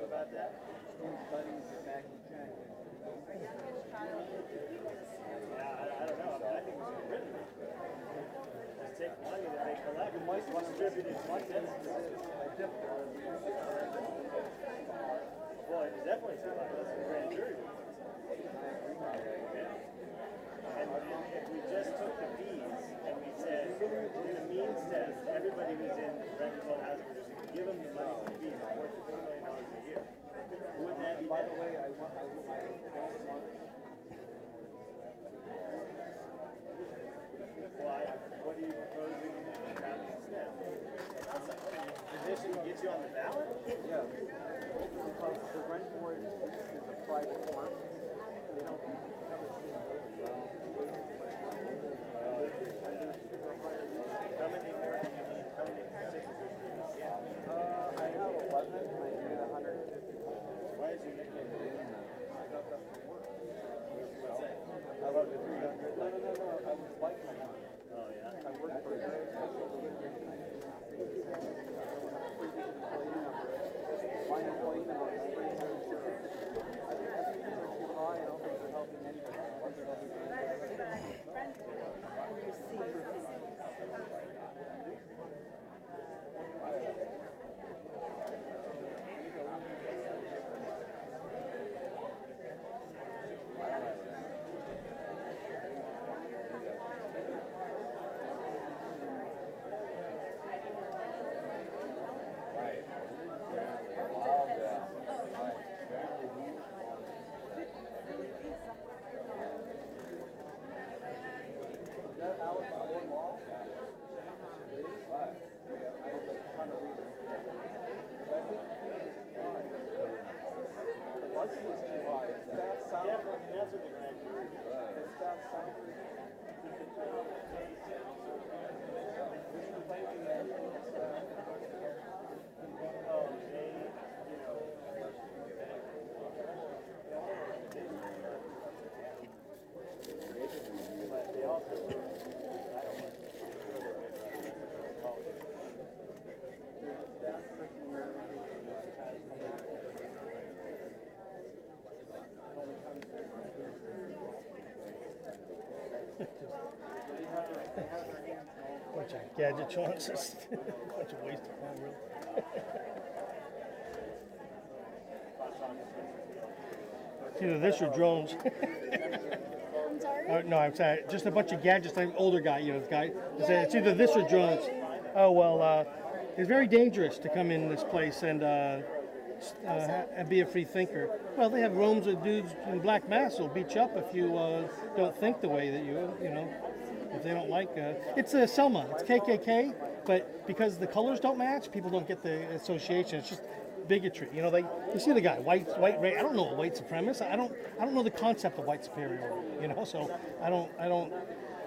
About that? Yeah, I don't know. I think we should get rid of it. Just take money that they collect and distribute it like this. Well, it's definitely too much. That's a grand jury. And if we just took the fees and we said, in a means test, everybody who's in rent-controlled housing, we're just going to give them the money for the fees worth $2 million a year. Wouldn't that be better? By the way, I don't want. Why? What are you proposing instead? Position to get you on the ballot? Yeah. Because the rent board is a private form. They don't have How many signatures? I have 11. I need 150. Why is your nickname? I got that from work. What's that? I love the 300. No. I was like my one. Oh, yeah? I worked for a very special my employee number is 300. I think these are too high. I don't think they're helping anybody. Bunch of gadget choices. Bunch of waste of time, really. It's either this or drones. I'm sorry? No, I'm sorry. Just a bunch of gadgets. Like an older guy, this guy. It's either this or drones. Oh, well, it's very dangerous to come in this place and be a free thinker. Well, they have rooms of dudes in black masks who'll beat you up if you don't think the way that you know, if they don't like. It's Selma. It's KKK, but because the colors don't match, people don't get the association. It's just bigotry. You see the guy, white race. I don't know a white supremacist. I don't know the concept of white superiority. So I don't.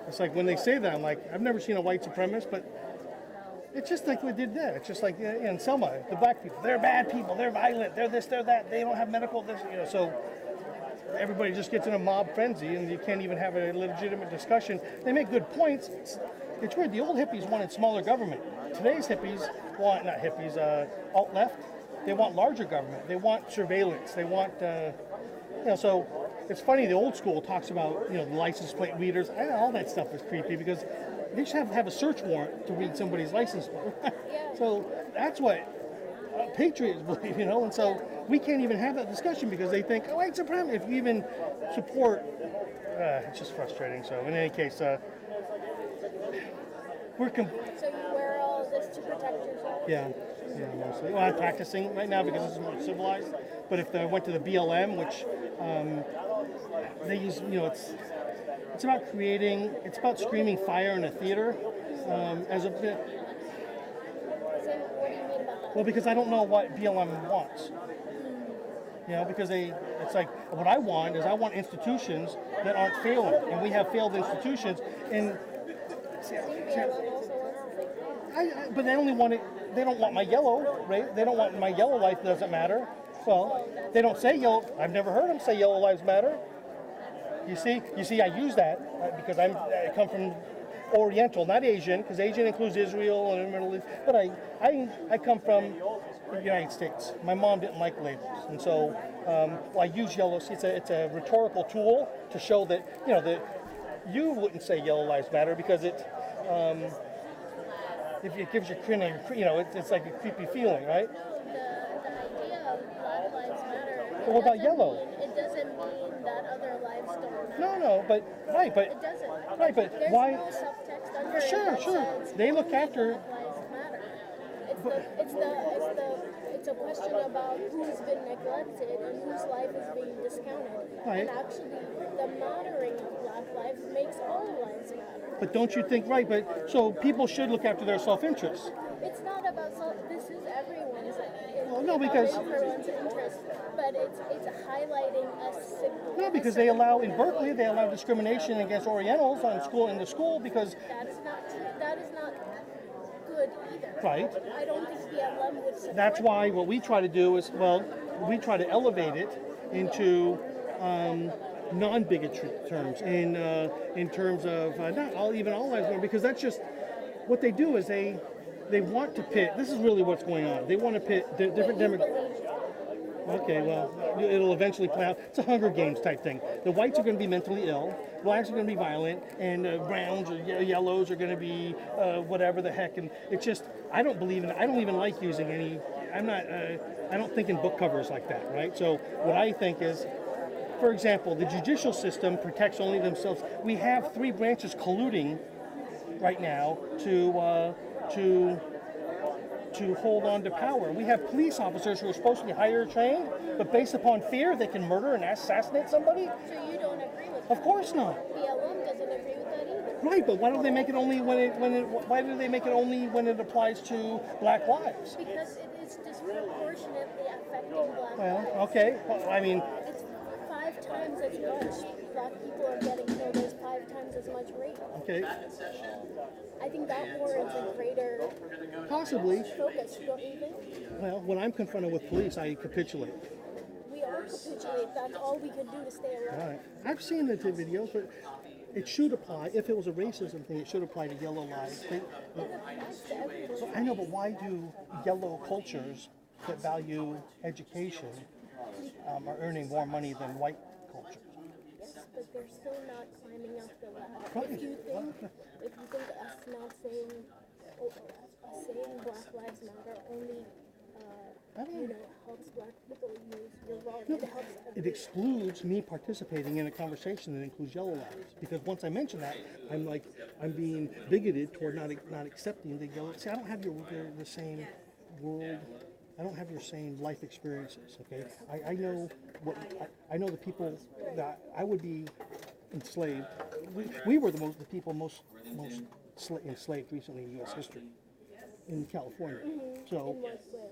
It's like when they say that, I'm like, I've never seen a white supremacist, but. It's just like we did there. It's just like in Selma, the black people, they're bad people, they're violent, they're this, they're that, they don't have medical this, so everybody just gets in a mob frenzy and you can't even have a legitimate discussion. They make good points. It's weird. The old hippies wanted smaller government. Today's hippies want, not hippies, alt-left, they want larger government. They want surveillance. They want, so it's funny, the old school talks about, the license plate readers. All that stuff is creepy because they should have a search warrant to read somebody's license plate. So that's what patriots believe, and so we can't even have that discussion because they think, white supremacy, if you even support, it's just frustrating. So in any case, So you wear all this to protect yourself? Yeah, mostly. Well, I'm practicing right now because this is more civilized, but if I went to the BLM, which they use, it's about it's about screaming fire in a theater. As a bit. So what do you mean about that? Well, because I don't know what BLM wants. Because it's like what I want institutions that aren't failing, and we have failed institutions. And but they only want it. They don't want my yellow, right? They don't want my yellow life doesn't matter. Well, they don't say yellow. I've never heard them say yellow lives matter. You see, I use that because I come from Oriental, not Asian, because Asian includes Israel and the Middle East. But I come from the United States. My mom didn't like labels, and so I use yellow. It's a rhetorical tool to show that you wouldn't say yellow lives matter because if it gives you it's like a creepy feeling, right? The idea of Black Lives Matter. But what about yellow? It doesn't mean that other lives don't matter. No, but right, but It doesn't. right, but There's why? no subtext under it Sure, that sure. says They look only after. Black lives matter. It's a question about who's been neglected and whose life is being discounted. Right. And actually, the mattering of Black lives makes all lives matter. But don't you think right? But so people should look after their self-interest. It's not about this is everyone's. Well, no, because- everyone's interest, but it's highlighting a significant. No, because they allow in Berkeley they allow discrimination against Orientals in the school because That is not true. That is not good either. right. I don't think BLM would support That's why what we try to do is we try to elevate it into non-bigotry terms in terms of not all lives matter because that's just what they do is they want to pit. This is really what's going on. They want to pit different demographics. Okay, well, it'll eventually play out. It's a Hunger Games type thing. The whites are going to be mentally ill, blacks are going to be violent, and browns or yellows are going to be whatever the heck. And it's just, I don't believe in it. I don't even like using any. I don't think in book covers like that, right? So what I think is, for example, the judicial system protects only themselves. We have three branches colluding right now to hold on to power. We have police officers who are supposed to be higher trained, but based upon fear, they can murder and assassinate somebody? So you don't agree with that? Of course not. BLM doesn't agree with that either. Right, but why don't they make it only why do they make it only when it applies to black lives? Because it is disproportionately affecting Black Well, lives. okay. Well, I mean, It's 5 times as much. Black people are getting killed as 5 times as much rape. okay, I think that warrants a greater possibly. focus, don't you think? Well, when I'm confronted with police, I capitulate. We all capitulate. That's all we could do to stay alive. All right. I've seen the videos, but it should apply. If it was a racism thing, it should apply to yellow lives. It applies to everyone. I know, but why do yellow cultures that value education are earning more money than white cultures? Yes, but they're still not climbing up the ladder. Right. If you think us not saying, us saying Black Lives Matter only, helps Black people use, you're wrong. It helps It everyone. excludes me participating in a conversation that includes yellow lives. Because once I mention that, I'm being bigoted toward not accepting the yellow. See, I don't have the same world. I don't have your same life experiences. Okay, I know I know the people that I would be enslaved. We were the people most enslaved recently in U.S. history in California. So. In what way?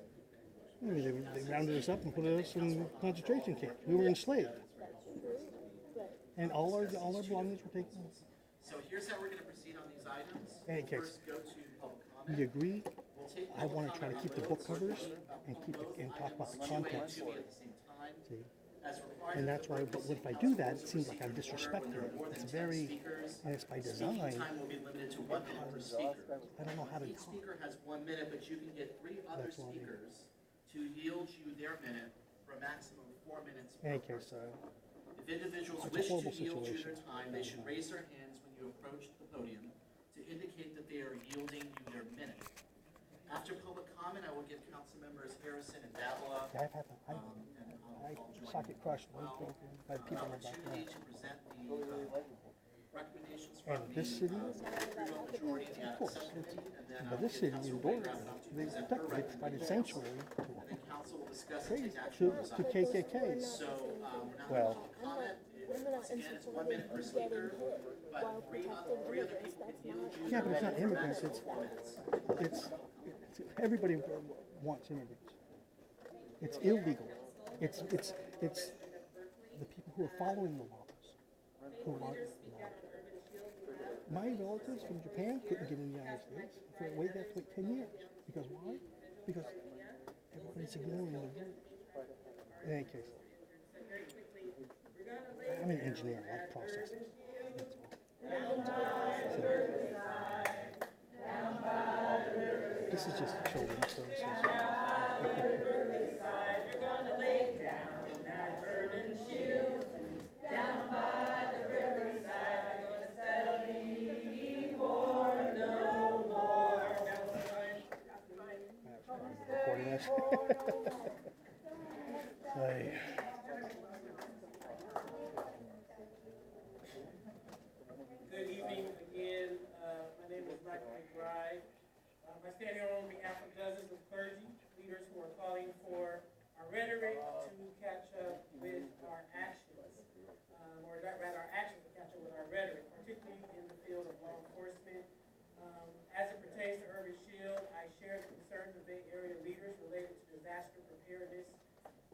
I mean, they rounded us up and put us in concentration camps. We were enslaved, That's true. But and all our belongings were taken. So here's how we're going to proceed on these items. In any case, First, go to public comment. we agree. We'll take I want to try to keep the book covers and talk about the content. two at the same time. See, As required, and that's why. But if I do that, it seems like I'm disrespecting it. It's very, and it's by design. time will be limited to 1 minute per speaker. I don't know how to Each talk. speaker has 1 minute, but you can get 3 other That's why. speakers to yield you their minute for a maximum of 4 minutes. In any case, If individuals It's a wish to horrible yield you situation. their time, they should raise their hands when you approach the podium to indicate that they are yielding you their minute. After public comment, I will give council members Harrison and Davila I've had and I I'll join socket crushed by the people in the back. opportunity to present the recommendations And from this city, majority of the of course, subcommittee, and then but this city endorsed it. They protected, they provided sanctuary council will discuss and to, take action on those to items. KKKs. So, we're not Well, comment. I'm not in support of getting hit while protecting immigrants. That's not. yeah, but it's not immigrants. It's everybody wants immigrants. It's illegal. It's the people who are following the laws who want the law. My relatives from Japan couldn't get in the United States. They had to wait 10 years. Because why? Because everybody's ignoring the rules. In any case, I'm an engineer. I like processes. This is just children's services. Recording this. Hey. Good evening again. My name is Michael McBride. I stand here on behalf of dozens of clergy leaders who are calling for our rhetoric to catch up with our actions, or rather our actions to catch up with our rhetoric, particularly in the field of law enforcement. As it pertains to Urban Shield, I share the concerns of Bay Area leaders related to disaster preparedness,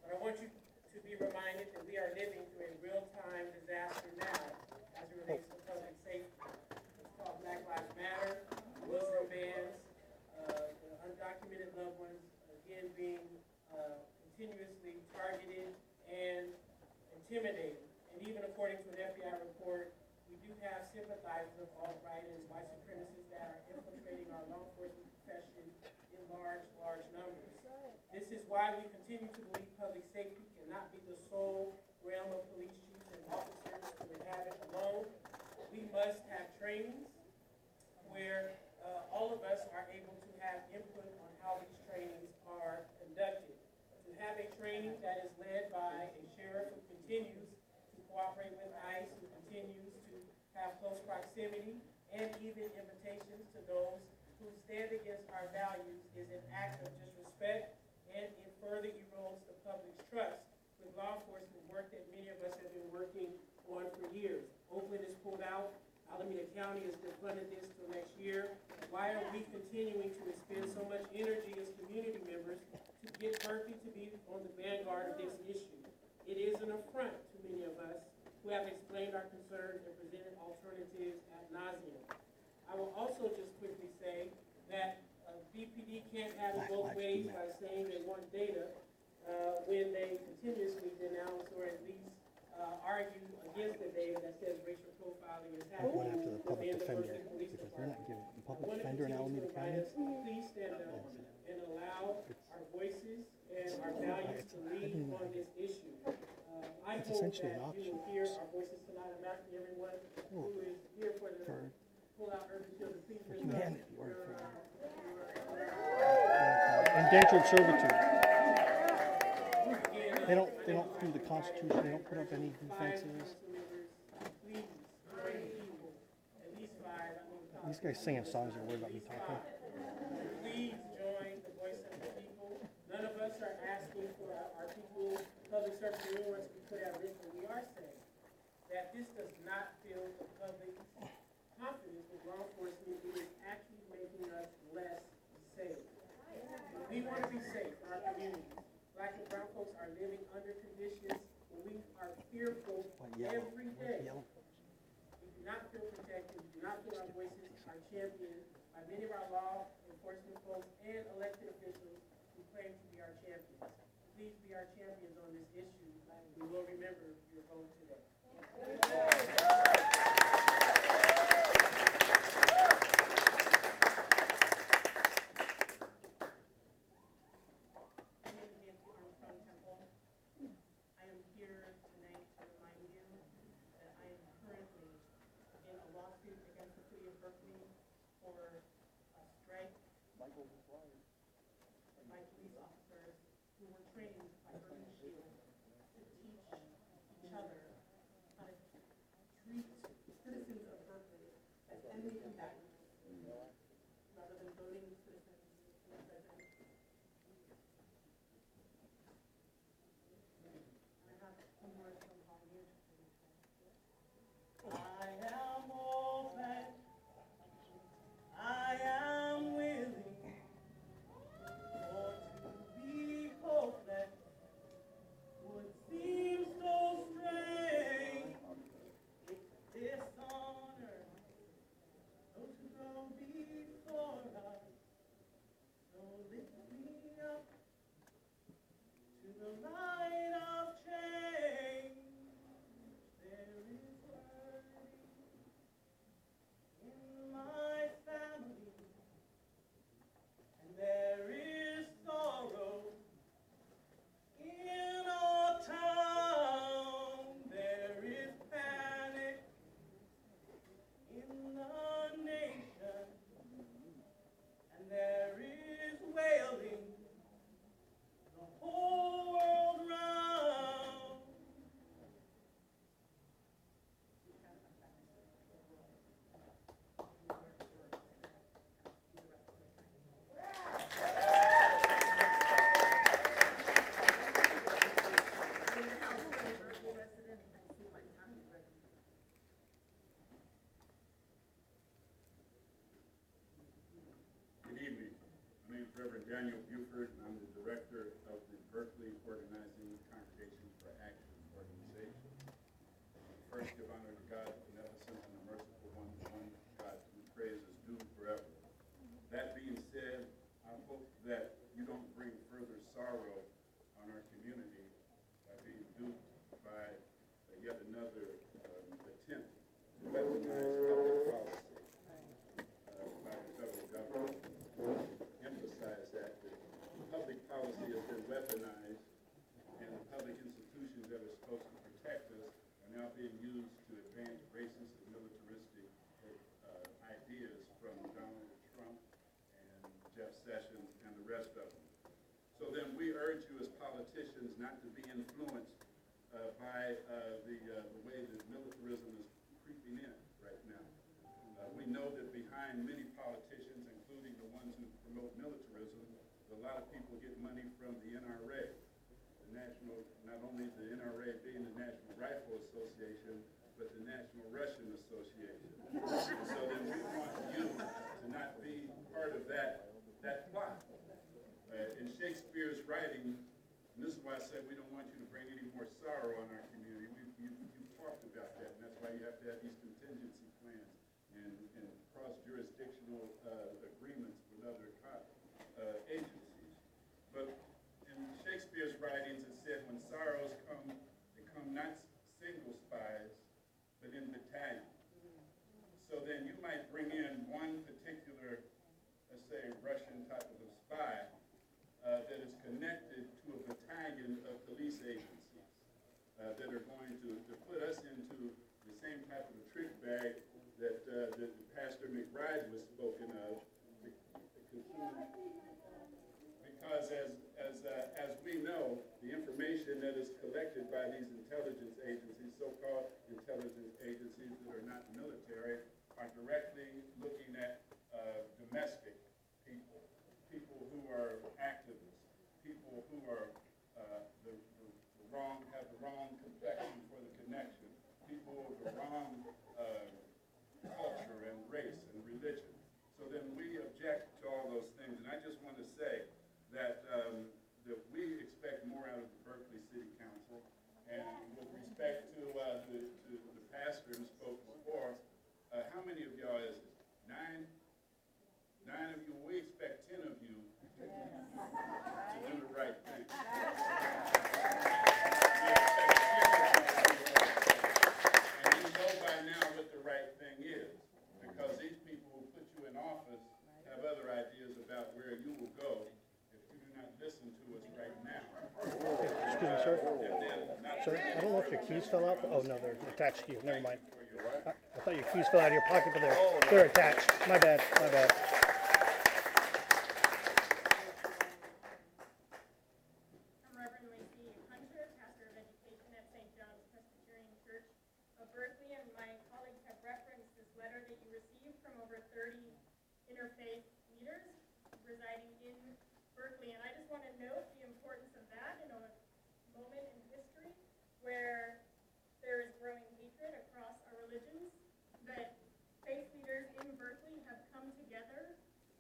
but I want you to be reminded that we are living through a real-time disaster now as it relates to public safety. It's called Black Lives Matter, Muslim bans, the undocumented loved ones, again, being continuously targeted and intimidated. And even according to an FBI report, we do have sympathizers of alt-right and white supremacists that are infiltrating our law enforcement profession in large numbers. This is why we continue to believe public safety cannot be the sole realm of police chiefs and officers to inhabit alone. We must have trainings where all of us are able to have input on how these trainings are conducted. To have a training that is led by a sheriff who continues to cooperate with ICE, who continues to have close proximity, and even invitations to those who stand against our values is an act of disrespect, and it further erodes the public's trust with law enforcement work that many of us have been working on for years. Oakland is pulled out. Alameda County has been funded this till next year. Why are we continuing to expend so much energy as community members to get Berkeley to be on the vanguard of this issue? It is an affront to many of us who have explained our concerns and presented alternatives ad nauseum. I will also just quickly say that BPD can't have it both ways by saying they want data when they continuously denounce or at least argue against the data that says racial profiling is happening After the public within the defender, Berkeley Police because they're not Department. giving the public defender in Alameda County. Please stand up and allow our voices and our values to lead on this issue. I It's hope essentially that an you option. will hear our voices tonight. I'm asking everyone who is here for the pull out Urban Shield to please lift up Humanity, or your, for your indentured servitude. again, They don't do the Constitution. They don't put up any defenses. please join people, at least 5. I mean, These guys singing songs that are worried about me talking. please join the voice of the people. None of us are asking for our people, public service awards to be put at risk, but we are saying that this does not build the public's confidence with law enforcement. It is actually making us less safe. We want to be safe in our communities. Black and brown folks are living under conditions where we are fearful every day. We do not feel protected. We do not feel our voices are championed by many of our law enforcement folks and elected officials who claim to be our champions. Please be our champions on this issue. We will remember your vote today. I am here tonight to remind you that I am currently in a lawsuit against the city of Berkeley for a strike by police officers who were trained by Urban Shield to teach each other how to treat citizens of Berkeley as enemy combatants rather than voting citizens in the president. I am all that I am willing for to be hope that would seem so strange if dishonor those Daniel Buford, and I'm the director of the Berkeley Organizing Congregation for Action organization. First, give honor to God, the beneficent and the merciful one, the one God whose praise is due forever. That being said, I hope that you don't bring further sorrow on our community by being duped by yet another attempt to weaponize public policy by the federal government. Emphasize that public policy has been weaponized, and the public institutions that are supposed to protect us are now being used to advance racist and militaristic ideas from Donald Trump and Jeff Sessions and the rest of them. So then we urge you as politicians not to be influenced by the way that militarism is creeping in right now. We know that behind many politicians, including the ones who promote militarism, a lot of people get money from the NRA, the national, not only the NRA being the National Rifle Association, but the National Russian Association. And so then we want you to not be part of that plot. In Shakespeare's writing, and this is why I said we don't want you to bring any more sorrow on our community. You've talked about that, and that's why you have to have these contingency plans and cross-jurisdictional agreements with other agencies. But in Shakespeare's writings, it said when sorrows come, they come not single spies, but in battalions. So then you might bring in one particular, let's say, Russian type of a spy that is connected to a battalion of police agencies that are going to put us into the same type of a trick bag that Pastor McBride was spoken of, because as we know, the information that is collected by these intelligence agencies, so-called intelligence agencies that are not military, are directly looking at domestic people who are activists, people who are have the wrong complexion for the connection, people of the wrong culture and race and religion. So then we object to all those things, and I just want to say that that we expect more out of the Berkeley City Council, and with respect to the pastor who spoke before, how many of y'all is it? 9? 9 of you. We expect 10 of you to do the right thing. And you know by now what the right thing is, because these people who put you in office have other ideas about where you will go if you do not listen to us right now. Excuse me, sir. Sir, I don't know if your keys fell out. Oh, no, they're attached to you. Never mind. I thought your keys fell out of your pocket, but they're attached. My bad, my bad. I'm Reverend Lacey Hunter, pastor of education at St. John's Presbyterian Church of Berkeley, and my colleagues have referenced this letter that you received from over 30 interfaith leaders residing in Berkeley. And I just want to note the importance of that in a moment in history where there is growing hatred across our religions, that faith leaders in Berkeley have come together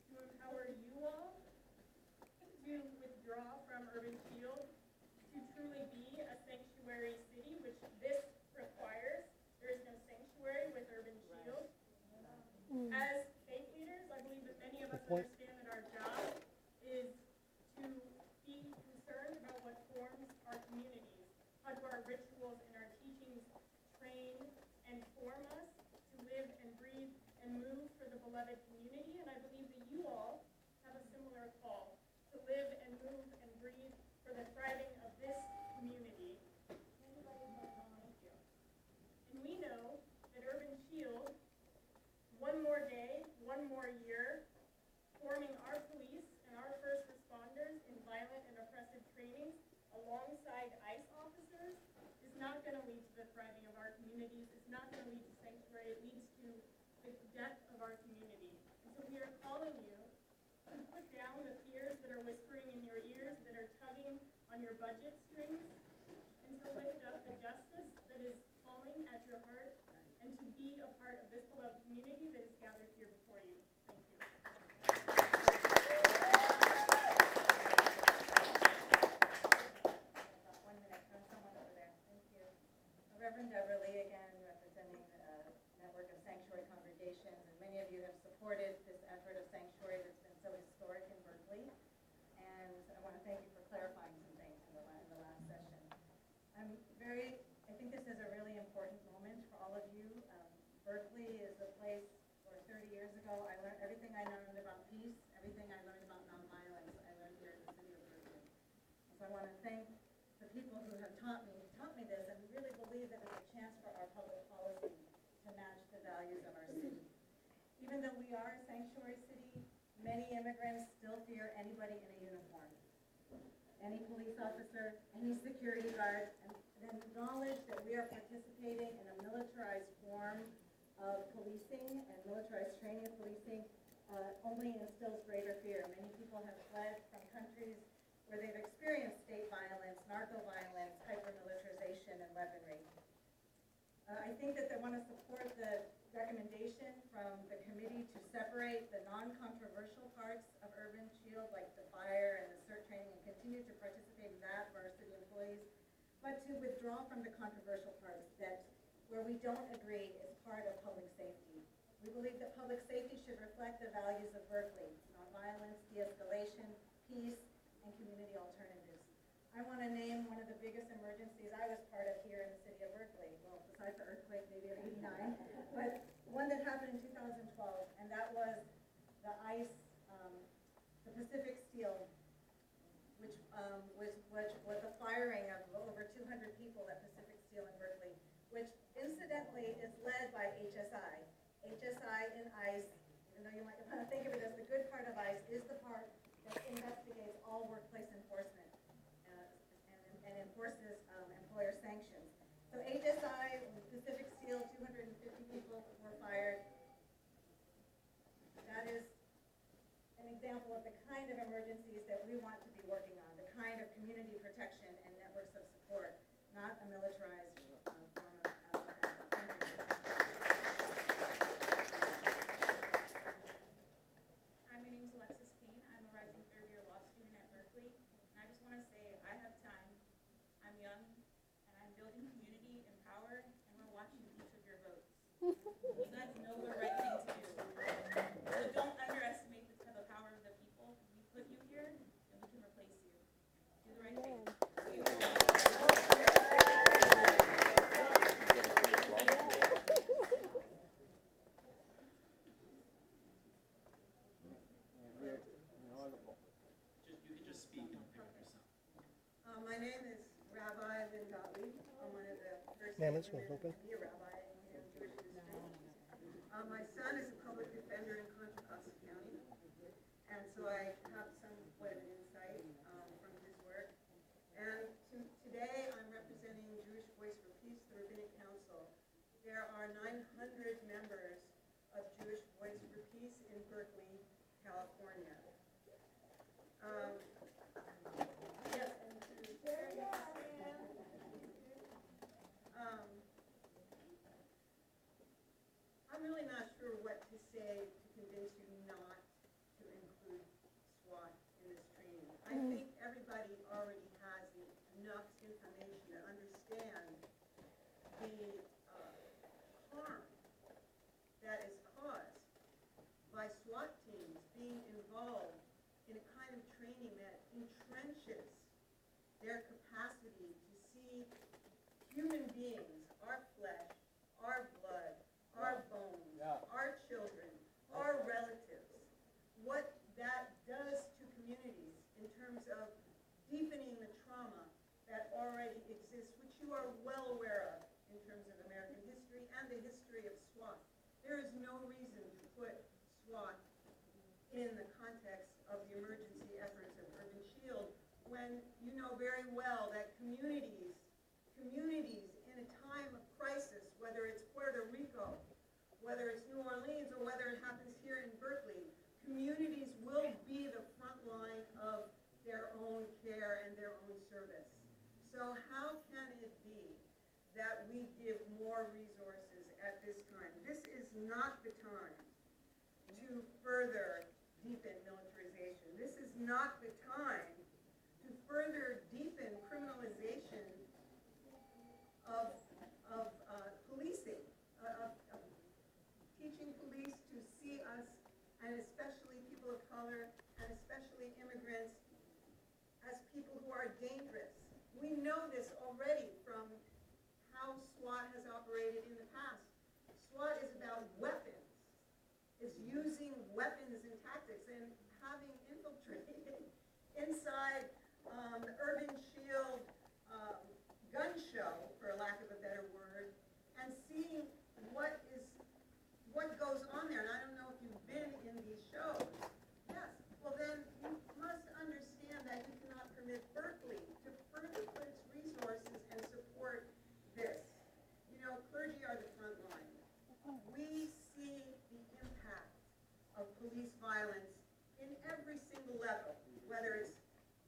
to empower you all to withdraw from Urban Shield, to truly be a sanctuary city, which this requires. There is no sanctuary with Urban Shield. As faith leaders, I believe that many of us understand that our job is to be concerned about what forms our communities. How do our rituals and our teachings train and form us to live and breathe and move for the beloved community? And I believe that you all have a similar call to live and move and breathe for the thriving of this community. And we know that Urban Shield, one more day, one more year, forming our police and our first responders in violent and oppressive trainings alongside ICE officers is not going to lead to the thriving of our communities. It's not going to lead to sanctuary. It leads to the death of our community. And so we are calling you to put down the fears that are whispering in your ears, that are tugging on your budget strings, and to lift up the justice that is falling at your heart, and to be a part of this beloved community that is gathered here before you. Thank you. I want to thank the people who have taught me this, and really believe that it's a chance for our public policy to match the values of our city. Even though we are a sanctuary city, many immigrants still fear anybody in a uniform. Any police officer, any security guard, and the knowledge that we are participating in a militarized form of policing and militarized training of policing only instills greater fear. Many people have fled from countries where they've experienced state violence, narco violence, hyper-militarization, and weaponry. I think that they want to support the recommendation from the committee to separate the non-controversial parts of Urban Shield, like the fire and the CERT training, and continue to participate in that for our city employees, but to withdraw from the controversial parts that where we don't agree is part of public safety. We believe that public safety should reflect the values of Berkeley: nonviolence, de-escalation, peace, and community alternatives. I want to name one of the biggest emergencies I was part of here in the city of Berkeley. Well, besides the earthquake maybe of '89, but one that happened in 2012, and that was the ice, the Pacific Steel, which was the firing of over 200 people at Pacific Steel in Berkeley, which incidentally is led by HSI. HSI in ICE, even though you might want to think of it as the good part of ICE, is the part that investigates all workplace enforcement and enforces employer sanctions. So HSI, Pacific Steel, 250 people were fired. That is an example of the kind of emergencies that we want to be working on, the kind of community protection and networks of support, not a militarized form of Hi, my name is Alexis Payne. I'm a rising third-year law student at Berkeley. And I just want to say I have time, I'm young, and I'm building community and power, and we're watching each of your votes. You guys know the right thing to do. So don't underestimate the power of the people. We put you here, and we can replace you. Do the right thing. You can just speak and pick up yourself. My name is Rabbi Lynn Gottlieb. I'm one of the first Ma'am, this one's women open. to be a rabbi in Jewish district. My son is a public defender in Contra Costa County, and so I have somewhat of an insight from his work. And today I'm representing Jewish Voice for Peace, the Rabbinic Council. There are 900 members of Jewish Voice for Peace in Berkeley, California. Yes, and I'm really not sure what to say to convince you not to include SWAT in this training. I think everybody already has enough information to understand the harm that is caused by SWAT teams being involved in a kind of training that entrenches their capacity to see human beings, our flesh, our blood, our bones, our children, our relatives, what that does to communities in terms of deepening the trauma that already exists, which you are well aware of in terms of American history and the history of SWAT. There is no reason to put SWAT in the context of the emergency efforts of Urban Shield when you know very well that communities in a time of crisis, whether it's Puerto Rico, whether it's New Orleans, or whether it happens here in Berkeley, communities will be the front line of their own care and their own service. So how can it be that we give more resources at this time? This is not the time to further deepen militarization. This is not the time to further deepen criminalization of policing, of teaching police to see us, and especially people of color, and especially immigrants, as people who are dangerous. We know this already from how SWAT has operated in the past. SWAT is about weapons. It's using weapons and tactics, and having infiltrated inside the Urban Shield gun show, for lack of a better word, and seeing what goes on there. And I don't know if you've been in these shows. Yes. Well, then you must understand that you cannot permit Berkeley to further put its resources and support this. You know, clergy are the front line. We see the impact of police violence in every single level, whether it's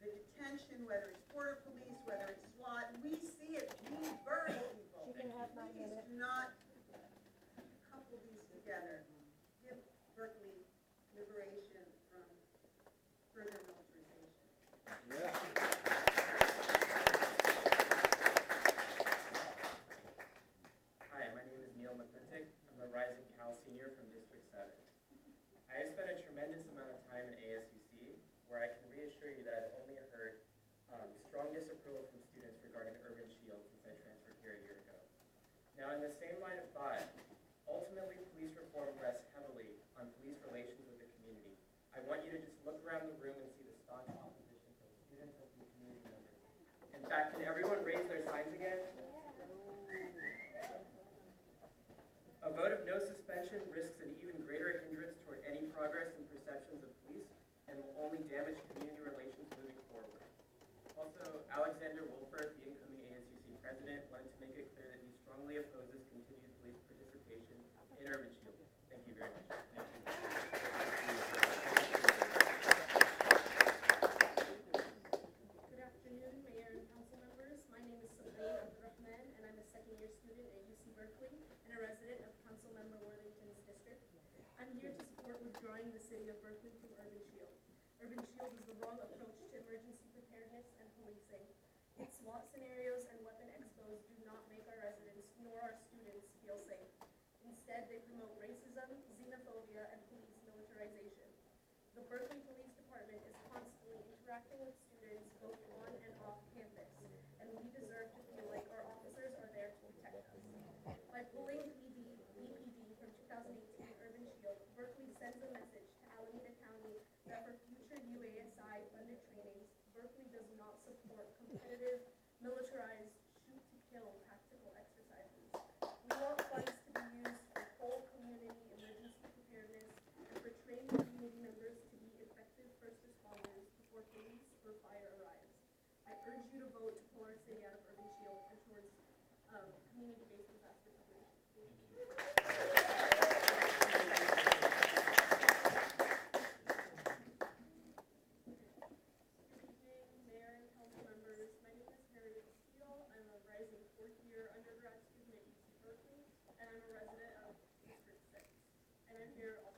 the detention, whether it's border police, whether it's SWAT. We see it. We burn people. She can have my Please minute. do not couple these together. Give Berkeley liberation from further militarization. Hi, my name is Neil McClintock. I'm a rising Cal senior from District 7. I have spent a tremendous amount of time in ASUC, where I can reassure you that I've only heard strong disapproval from students regarding Urban Shield since I transferred here a year ago. Now, in the same line of thought, ultimately police reform rests heavily on police relations with the community. I want you to just look around the room and see the staunch opposition from students and from community members. In fact, can everyone raise their signs again? A vote of no suspension risks an even greater hindrance toward any progress in perceptions of police and will only damage community relations moving forward. Also, Alexander Wolfert, the incoming ASUC president, wanted to make it clear that he strongly opposes continued police participation in Urban Shield. Thank you very much. Good afternoon, Mayor and council members. My name is Sabrina Abdurrahman, and I'm a second-year student at UC Berkeley and a resident of Councilmember Worthington's district. I'm here to support withdrawing the city of Berkeley from Urban Shield. Urban Shield is the wrong approach to emergency preparedness and policing. Its SWAT scenarios and weapon expos do not make our residents nor our students feel safe. Instead, they promote racism, xenophobia, and police militarization. The Berkeley Police Department is constantly interacting with students both on and off campus, and we deserve to feel like our officers are there to protect us. By pulling BPD from 2018 Urban Shield, Berkeley sends a message to Alameda County that for future UASI funded trainings, Berkeley does not support competitive, militarized, shoot-to-kill tactical exercises. We want funds to be used for whole community emergency preparedness and for training community members to be effective first responders before police or fire arrives. I urge you to vote to pull our city out of Urban Shield and towards community-based disaster preparation. Thank you. Mayor and council members, my name is Harriet Steele. I'm a rising fourth-year undergrad student at UC Berkeley, and I'm a resident of District 6. And I'm here also